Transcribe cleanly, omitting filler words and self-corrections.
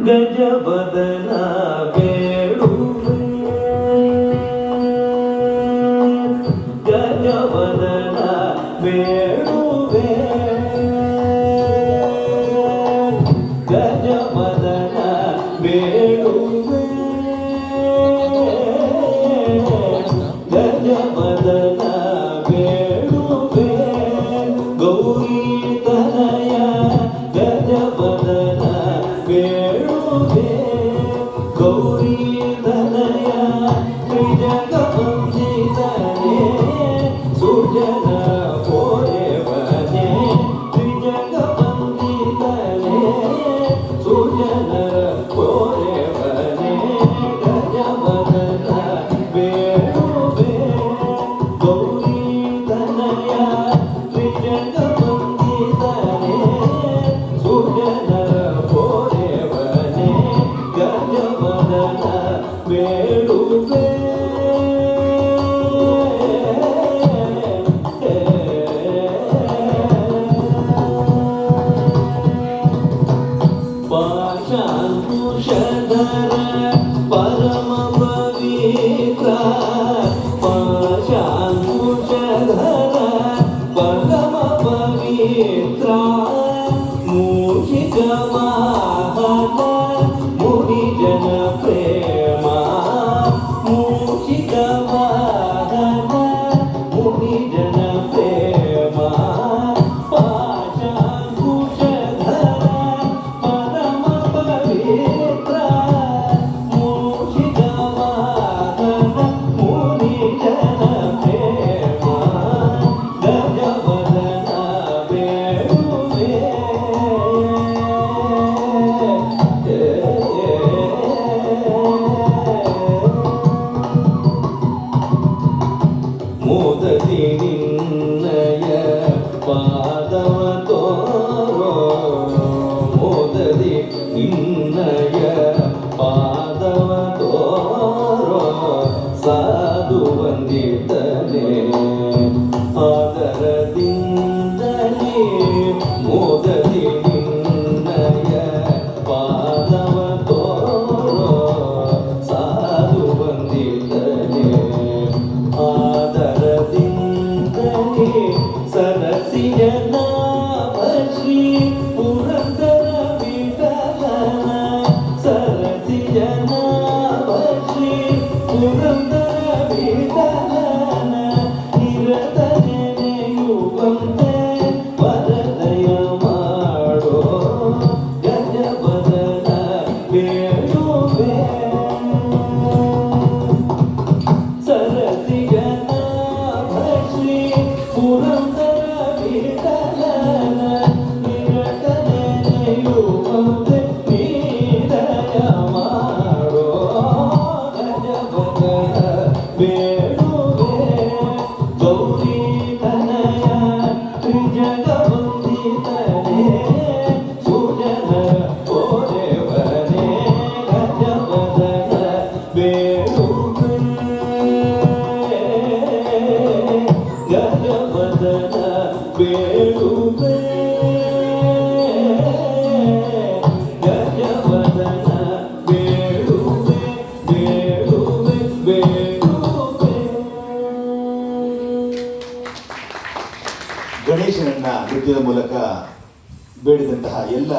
ಗಜವದನ ಬೇಡುವೆ ಗಜವದನ ಬೇಡುವೆ ಗಜವದನ ಬೇಡುವೆ ಗಜವದನ ಬೇಡುವೆ ಗೌರಿ ತನಯ ಗಜವದನ ಬೇಡುವೆ ಗೌರಿ ತನಯ ತ್ರಿಜಗವಂದಿತನೇ ಸುಜನ ಪೋರೆವನೇ ತ್ರಿಜಗವಂದಿತನೇ ಸುಜನ ಪೋರೆವನೇ ಗಜವದನ ಬೇಡುವೆ ಗೌರಿ ತನಯ ತ್ರಿಜಗವಂದಿತನೇ ಸುಜನ ಪೋರೆವನೇ ಗಜವದನ ಬೇಡುವೆ ಪಾಶಾಂಕುಶಧರ ಪರಮ ಪವಿತ್ರ ಪಾಶಾಂಕುಶಧರ ಪರಮ ಪವಿತ್ರ ಮೂಷಿಕ ವಾಹನ ಮುನಿಜನ ಪ್ರೇಮ ಮೂಷಿಕ ವಾಹನ ಮುನಿಜನ ಪ್ರೇಮ ಪಾಶಾಂಕುಶಧರ ಪರಮ ಪವಿತ್ರ ಮೂಷಿಕ ವಾಹನ ಮುನಿಜನ ಪ್ರೇಮ ಗಜವದನ ಬೇಡುವೆ ಮೋದತಿ ನಿನ್ನಯ ಪಾದವ ತೋರೋ ಮೋದತಿ ನಿನ್ನಯ ಪಾದವ ತೋರೋ ಸಾಧು ವಂದಿತನೇ ಆದರದಿಂದಲೇ ಮೋದತಿ ನಿನ್ನಯ ಪಾದವ ತೋರೋ ಸಾಧು ವಂದಿತನೇ ಆದರದಿಂದಲೇ ಸರಸಿಯ ನಾಮ ಶ್ರೀ ಪುರಂದರ ವಿಠಲನ ಸರಸಿಯ ನಾಮ ಶ್ರೀ ಪುರಂದರ ವಿಠಲನ ನಿರತ ನೆನೆಯುವಂತೆ ವರದಯ ಮಾಡೋ ಗಜವದನ ಬೇಡುವೆ ಸರಸಿಯ ನಾಮ ಶ್ರೀ ಪುರಂದರ ವಿಠಲನ ನಿರತ ನೆನೆಯುವಂತೆ ನಿರಯ ಮಾಡೋ ಗಜವದನ ಬೇಡುವೆ ಗೌರಿ ತನಯ ತ್ರಿಜಗವಂದಿತನೇ ಸುಜನ ಪೋರೆವನೇ ಗಜವದನ ಬೇಡುವೆ ಗಜವದನ ಬೇಡುವೆ ಗಜವದನ ಬೇಡುವೆ ಬೇಡುವೆ ಬೇಡುವೆ. ಗಣೇಶನನ್ನ ನೃತ್ಯದ ಮೂಲಕ ಬೇಡಿದಂತಹ ಎಲ್ಲ